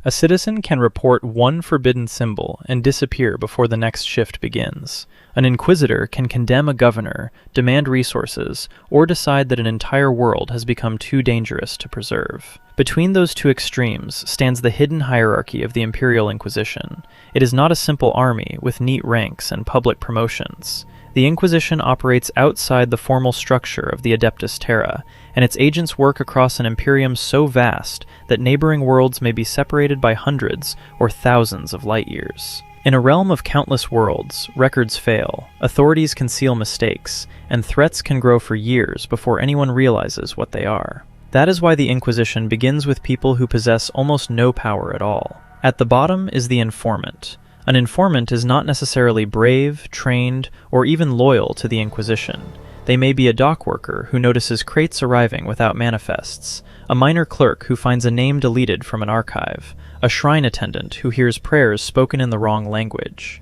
A citizen can report one forbidden symbol and disappear before the next shift begins. An Inquisitor can condemn a governor, demand resources, or decide that an entire world has become too dangerous to preserve. Between those two extremes stands the hidden hierarchy of the Imperial Inquisition. It is not a simple army with neat ranks and public promotions. The Inquisition operates outside the formal structure of the Adeptus Terra, and its agents work across an imperium so vast that neighboring worlds may be separated by hundreds or thousands of light years. In a realm of countless worlds, records fail, authorities conceal mistakes, and threats can grow for years before anyone realizes what they are. That is why the Inquisition begins with people who possess almost no power at all. At the bottom is the informant. An informant is not necessarily brave, trained, or even loyal to the Inquisition. They may be a dock worker who notices crates arriving without manifests, a minor clerk who finds a name deleted from an archive, a shrine attendant who hears prayers spoken in the wrong language,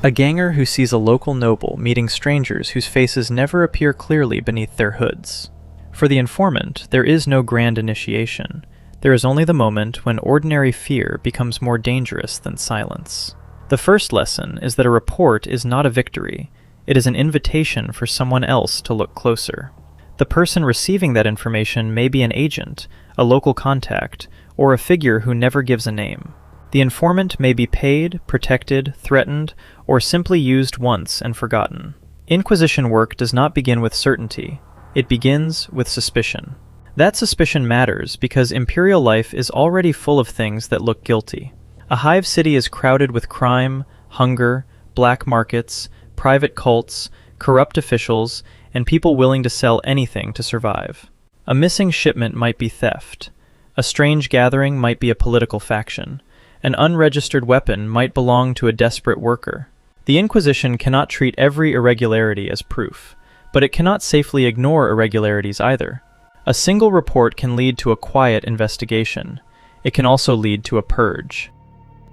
a ganger who sees a local noble meeting strangers whose faces never appear clearly beneath their hoods. For the informant, there is no grand initiation. There is only the moment when ordinary fear becomes more dangerous than silence. The first lesson is that a report is not a victory. It is an invitation for someone else to look closer. The person receiving that information may be an agent, a local contact, or a figure who never gives a name. The informant may be paid, protected, threatened, or simply used once and forgotten. Inquisition work does not begin with certainty. It begins with suspicion. That suspicion matters because Imperial life is already full of things that look guilty. A hive city is crowded with crime, hunger, black markets, private cults, corrupt officials, and people willing to sell anything to survive. A missing shipment might be theft. A strange gathering might be a political faction. An unregistered weapon might belong to a desperate worker. The Inquisition cannot treat every irregularity as proof, but it cannot safely ignore irregularities either. A single report can lead to a quiet investigation. It can also lead to a purge.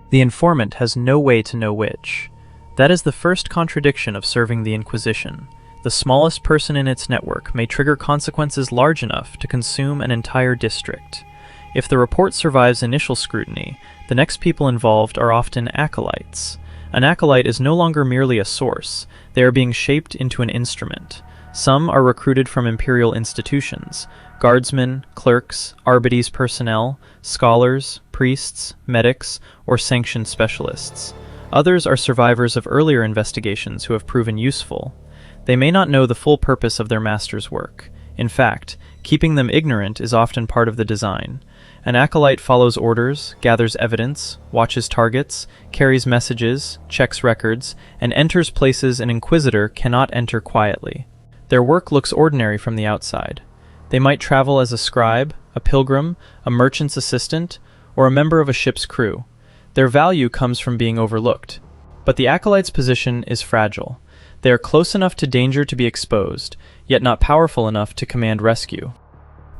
The informant has no way to know which. That is the first contradiction of serving the Inquisition. The smallest person in its network may trigger consequences large enough to consume an entire district. If the report survives initial scrutiny, the next people involved are often acolytes. An acolyte is no longer merely a source. They are being shaped into an instrument. Some are recruited from imperial institutions: guardsmen, clerks, Arbites personnel, scholars, priests, medics, or sanctioned specialists. Others are survivors of earlier investigations who have proven useful. They may not know the full purpose of their master's work. In fact, keeping them ignorant is often part of the design. An acolyte follows orders, gathers evidence, watches targets, carries messages, checks records, and enters places an Inquisitor cannot enter quietly. Their work looks ordinary from the outside. They might travel as a scribe, a pilgrim, a merchant's assistant, or a member of a ship's crew. Their value comes from being overlooked. But the acolyte's position is fragile. They are close enough to danger to be exposed, yet not powerful enough to command rescue.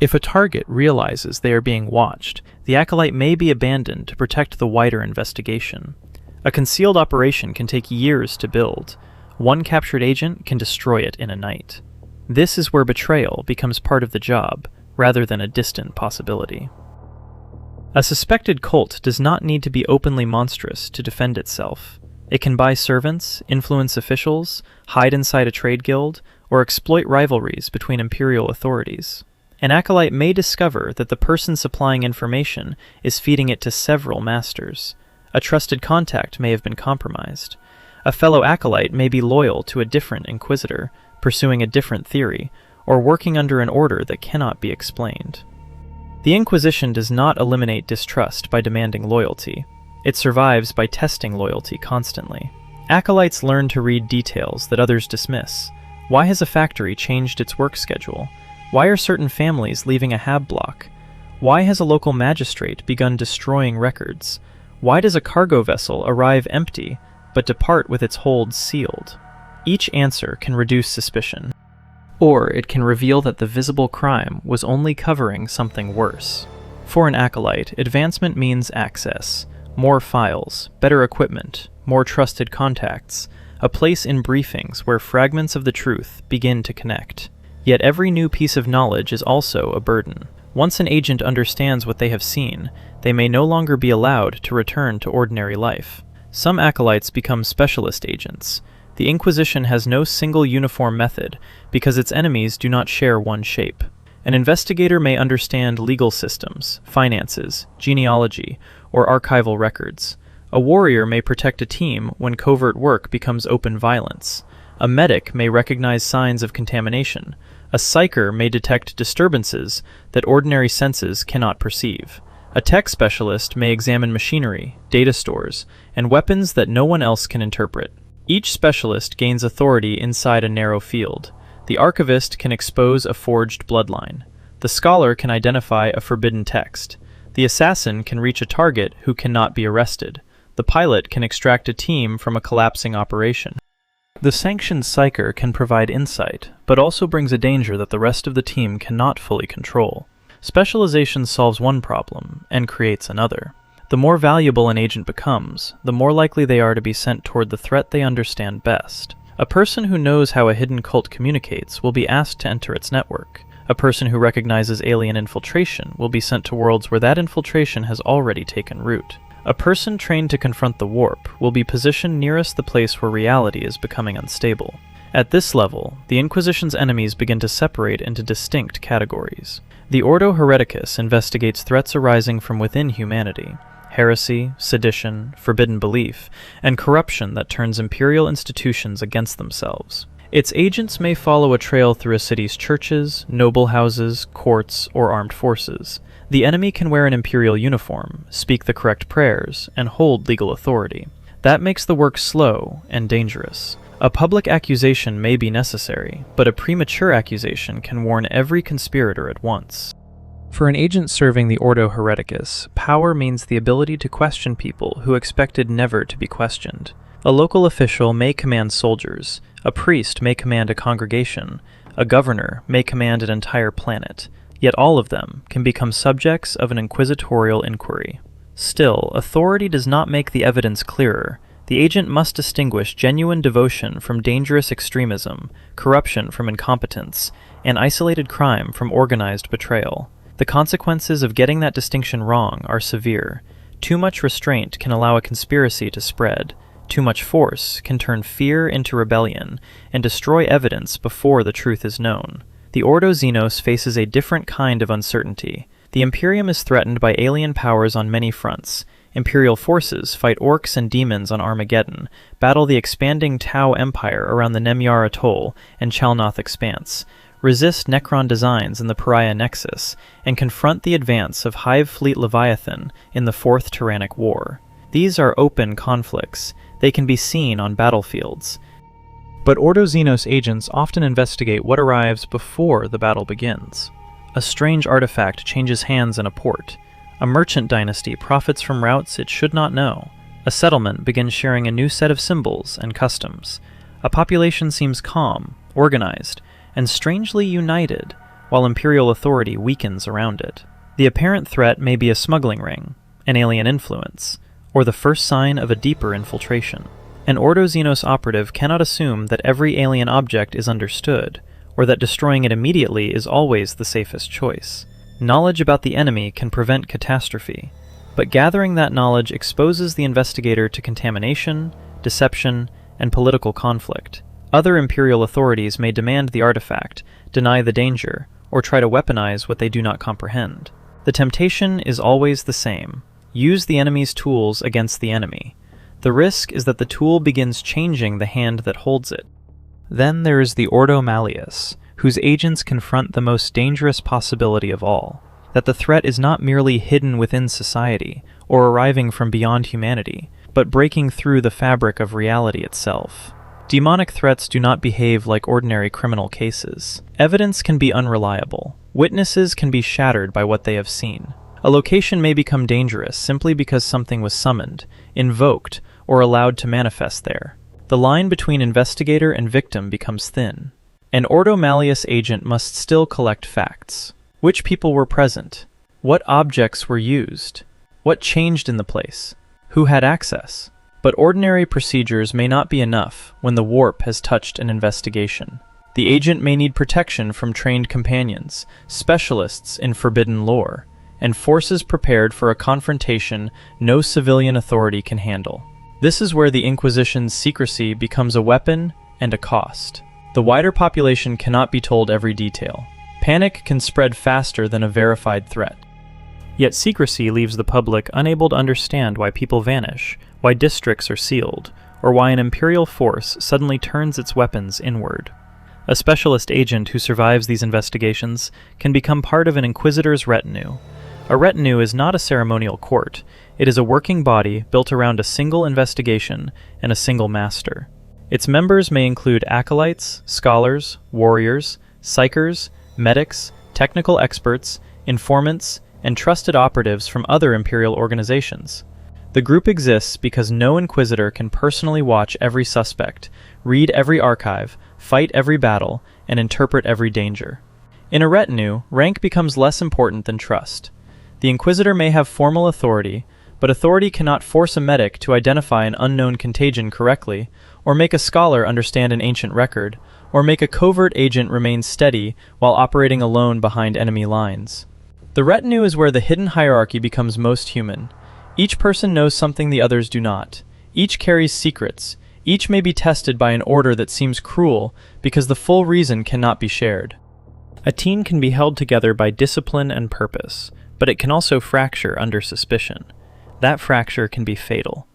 If a target realizes they are being watched, the acolyte may be abandoned to protect the wider investigation. A concealed operation can take years to build. One captured agent can destroy it in a night. This is where betrayal becomes part of the job, rather than a distant possibility. A suspected cult does not need to be openly monstrous to defend itself. It can buy servants, influence officials, hide inside a trade guild, or exploit rivalries between imperial authorities. An acolyte may discover that the person supplying information is feeding it to several masters. A trusted contact may have been compromised. A fellow acolyte may be loyal to a different Inquisitor, pursuing a different theory, or working under an order that cannot be explained. The Inquisition does not eliminate distrust by demanding loyalty. It survives by testing loyalty constantly. Acolytes learn to read details that others dismiss. Why has a factory changed its work schedule? Why are certain families leaving a hab block? Why has a local magistrate begun destroying records? Why does a cargo vessel arrive empty, but depart with its hold sealed? Each answer can reduce suspicion. Or it can reveal that the visible crime was only covering something worse. For an acolyte, advancement means access. More files, better equipment, more trusted contacts, a place in briefings where fragments of the truth begin to connect. Yet every new piece of knowledge is also a burden. Once an agent understands what they have seen, they may no longer be allowed to return to ordinary life. Some acolytes become specialist agents. The Inquisition has no single uniform method because its enemies do not share one shape. An investigator may understand legal systems, finances, genealogy, or archival records. A warrior may protect a team when covert work becomes open violence. A medic may recognize signs of contamination. A psyker may detect disturbances that ordinary senses cannot perceive. A tech specialist may examine machinery, data stores, and weapons that no one else can interpret. Each specialist gains authority inside a narrow field. The archivist can expose a forged bloodline. The scholar can identify a forbidden text. The assassin can reach a target who cannot be arrested. The pilot can extract a team from a collapsing operation. The sanctioned psyker can provide insight, but also brings a danger that the rest of the team cannot fully control. Specialization solves one problem and creates another. The more valuable an agent becomes, the more likely they are to be sent toward the threat they understand best. A person who knows how a hidden cult communicates will be asked to enter its network. A person who recognizes alien infiltration will be sent to worlds where that infiltration has already taken root. A person trained to confront the warp will be positioned nearest the place where reality is becoming unstable. At this level, the Inquisition's enemies begin to separate into distinct categories. The Ordo Hereticus investigates threats arising from within humanity: heresy, sedition, forbidden belief, and corruption that turns imperial institutions against themselves. Its agents may follow a trail through a city's churches, noble houses, courts, or armed forces. The enemy can wear an imperial uniform, speak the correct prayers, and hold legal authority. That makes the work slow and dangerous. A public accusation may be necessary, but a premature accusation can warn every conspirator at once. For an agent serving the Ordo Hereticus, power means the ability to question people who expected never to be questioned. A local official may command soldiers, a priest may command a congregation, a governor may command an entire planet, yet all of them can become subjects of an inquisitorial inquiry. Still, authority does not make the evidence clearer. The agent must distinguish genuine devotion from dangerous extremism, corruption from incompetence, and isolated crime from organized betrayal. The consequences of getting that distinction wrong are severe. Too much restraint can allow a conspiracy to spread. Too much force can turn fear into rebellion and destroy evidence before the truth is known. The Ordo Xenos faces a different kind of uncertainty. The Imperium is threatened by alien powers on many fronts. Imperial forces fight orcs and demons on Armageddon, battle the expanding Tau Empire around the Nemyar Atoll and Chalnoth Expanse, resist Necron designs in the Pariah Nexus, and confront the advance of Hive Fleet Leviathan in the Fourth Tyrannic War. These are open conflicts. They can be seen on battlefields. But Ordo Xenos agents often investigate what arrives before the battle begins. A strange artifact changes hands in a port. A merchant dynasty profits from routes it should not know. A settlement begins sharing a new set of symbols and customs. A population seems calm, organized, and strangely united, while imperial authority weakens around it. The apparent threat may be a smuggling ring, an alien influence, or the first sign of a deeper infiltration. An Ordo Xenos operative cannot assume that every alien object is understood, or that destroying it immediately is always the safest choice. Knowledge about the enemy can prevent catastrophe, but gathering that knowledge exposes the investigator to contamination, deception, and political conflict. Other imperial authorities may demand the artifact, deny the danger, or try to weaponize what they do not comprehend. The temptation is always the same: use the enemy's tools against the enemy. The risk is that the tool begins changing the hand that holds it. Then there is the Ordo Malleus, whose agents confront the most dangerous possibility of all, that the threat is not merely hidden within society, or arriving from beyond humanity, but breaking through the fabric of reality itself. Demonic threats do not behave like ordinary criminal cases. Evidence can be unreliable. Witnesses can be shattered by what they have seen. A location may become dangerous simply because something was summoned, invoked, or allowed to manifest there. The line between investigator and victim becomes thin. An Ordo Malleus agent must still collect facts. Which people were present? What objects were used? What changed in the place? Who had access? But ordinary procedures may not be enough when the warp has touched an investigation. The agent may need protection from trained companions, specialists in forbidden lore, and forces prepared for a confrontation no civilian authority can handle. This is where the Inquisition's secrecy becomes a weapon and a cost. The wider population cannot be told every detail. Panic can spread faster than a verified threat. Yet secrecy leaves the public unable to understand why people vanish, why districts are sealed, or why an imperial force suddenly turns its weapons inward. A specialist agent who survives these investigations can become part of an Inquisitor's retinue. A retinue is not a ceremonial court. It is a working body built around a single investigation and a single master. Its members may include acolytes, scholars, warriors, psychers, medics, technical experts, informants, and trusted operatives from other imperial organizations. The group exists because no Inquisitor can personally watch every suspect, read every archive, fight every battle, and interpret every danger. In a retinue, rank becomes less important than trust. The Inquisitor may have formal authority, but authority cannot force a medic to identify an unknown contagion correctly, or make a scholar understand an ancient record, or make a covert agent remain steady while operating alone behind enemy lines. The retinue is where the hidden hierarchy becomes most human. Each person knows something the others do not. Each carries secrets. Each may be tested by an order that seems cruel because the full reason cannot be shared. A team can be held together by discipline and purpose, but it can also fracture under suspicion. That fracture can be fatal.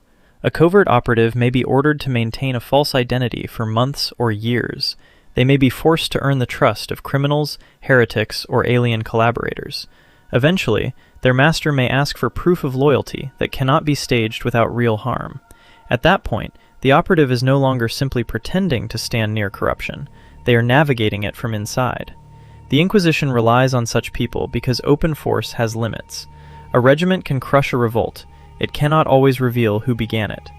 A covert operative may be ordered to maintain a false identity for months or years. They may be forced to earn the trust of criminals, heretics, or alien collaborators. Eventually, their master may ask for proof of loyalty that cannot be staged without real harm. At that point, the operative is no longer simply pretending to stand near corruption. They are navigating it from inside. The Inquisition relies on such people because open force has limits. A regiment can crush a revolt. It cannot always reveal who began it.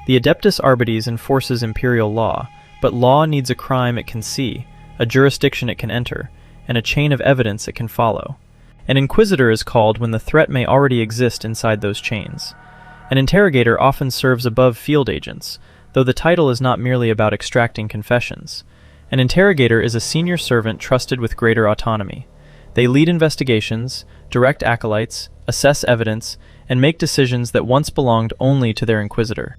The Adeptus Arbites enforces imperial law, but law needs a crime it can see, a jurisdiction it can enter, and a chain of evidence it can follow. An Inquisitor is called when the threat may already exist inside those chains. An Interrogator often serves above field agents, though the title is not merely about extracting confessions. An Interrogator is a senior servant trusted with greater autonomy. They lead investigations, direct acolytes, assess evidence, and make decisions that once belonged only to their Inquisitor.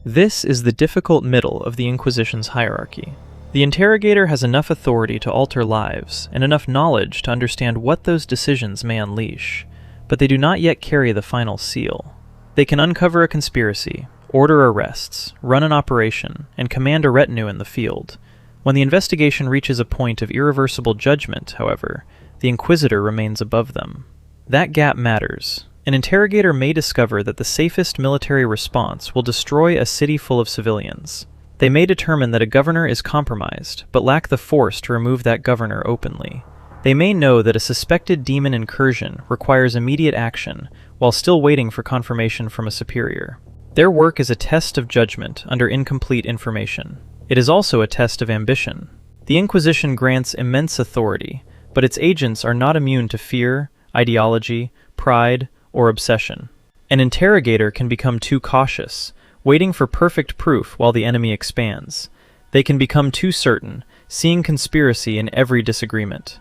This is the difficult middle of the Inquisition's hierarchy. The Interrogator has enough authority to alter lives, and enough knowledge to understand what those decisions may unleash, but they do not yet carry the final seal. They can uncover a conspiracy, order arrests, run an operation, and command a retinue in the field. When the investigation reaches a point of irreversible judgment, however, the Inquisitor remains above them. That gap matters. An Interrogator may discover that the safest military response will destroy a city full of civilians. They may determine that a governor is compromised, but lack the force to remove that governor openly. They may know that a suspected demon incursion requires immediate action, while still waiting for confirmation from a superior. Their work is a test of judgment under incomplete information. It is also a test of ambition. The Inquisition grants immense authority, but its agents are not immune to fear, ideology, pride, or obsession. An Interrogator can become too cautious, waiting for perfect proof while the enemy expands. They can become too certain, seeing conspiracy in every disagreement.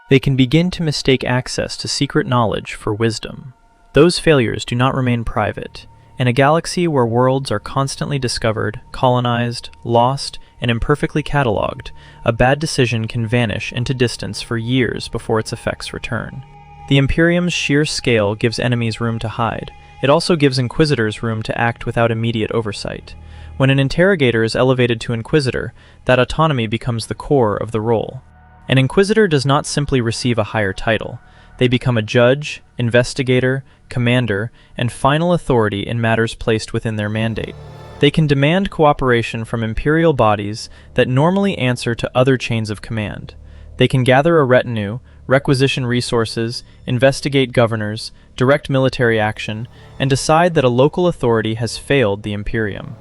They can begin to mistake access to secret knowledge for wisdom. Those failures do not remain private. In a galaxy where worlds are constantly discovered, colonized, lost, and imperfectly catalogued, a bad decision can vanish into distance for years before its effects return. The Imperium's sheer scale gives enemies room to hide. It also gives Inquisitors room to act without immediate oversight. When an Interrogator is elevated to Inquisitor, that autonomy becomes the core of the role. An Inquisitor does not simply receive a higher title. They become a judge, investigator, commander, and final authority in matters placed within their mandate. They can demand cooperation from imperial bodies that normally answer to other chains of command. They can gather a retinue, requisition resources, investigate governors, direct military action, and decide that a local authority has failed the Imperium.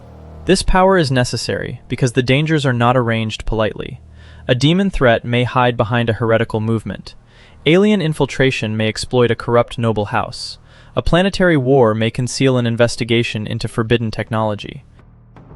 This power is necessary because the dangers are not arranged politely. A demon threat may hide behind a heretical movement. Alien infiltration may exploit a corrupt noble house. A planetary war may conceal an investigation into forbidden technology.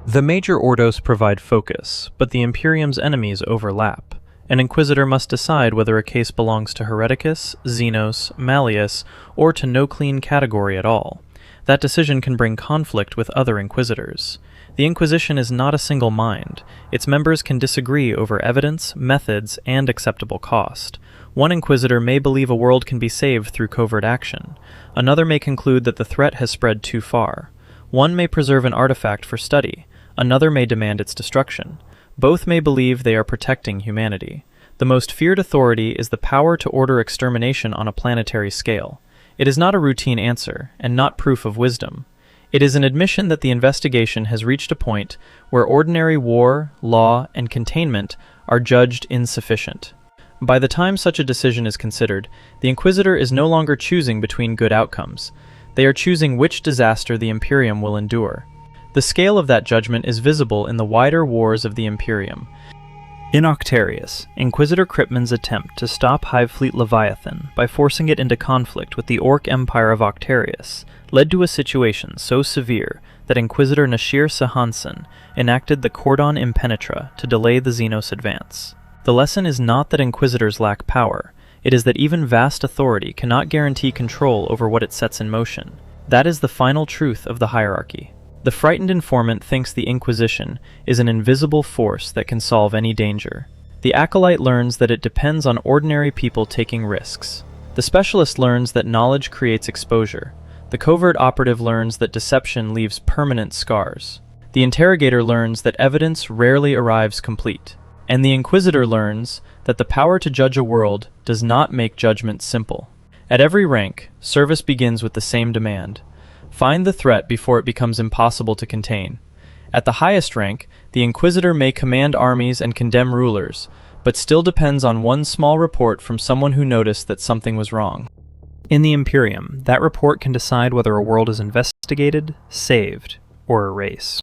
The major Ordos provide focus, but the Imperium's enemies overlap. An Inquisitor must decide whether a case belongs to Hereticus, Xenos, Malleus, or to no clean category at all. That decision can bring conflict with other Inquisitors. The Inquisition is not a single mind. Its members can disagree over evidence, methods, and acceptable cost. One Inquisitor may believe a world can be saved through covert action. Another may conclude that the threat has spread too far. One may preserve an artifact for study. Another may demand its destruction. Both may believe they are protecting humanity. The most feared authority is the power to order extermination on a planetary scale. It is not a routine answer, and not proof of wisdom. It is an admission that the investigation has reached a point where ordinary war, law, and containment are judged insufficient. By the time such a decision is considered, the Inquisitor is no longer choosing between good outcomes. They are choosing which disaster the Imperium will endure. The scale of that judgment is visible in the wider wars of the Imperium. In Octarius, Inquisitor Cryptman's attempt to stop Hive Fleet Leviathan by forcing it into conflict with the Orc Empire of Octarius led to a situation so severe that Inquisitor Nashir Sahansen enacted the Cordon Impenetra to delay the Xenos advance. The lesson is not that Inquisitors lack power, it is that even vast authority cannot guarantee control over what it sets in motion. That is the final truth of the hierarchy. The frightened informant thinks the Inquisition is an invisible force that can solve any danger. The acolyte learns that it depends on ordinary people taking risks. The specialist learns that knowledge creates exposure. The covert operative learns that deception leaves permanent scars. The interrogator learns that evidence rarely arrives complete. And the Inquisitor learns that the power to judge a world does not make judgment simple. At every rank, service begins with the same demand. Find the threat before it becomes impossible to contain. At the highest rank, the Inquisitor may command armies and condemn rulers, but still depends on one small report from someone who noticed that something was wrong. In the Imperium, that report can decide whether a world is investigated, saved, or erased.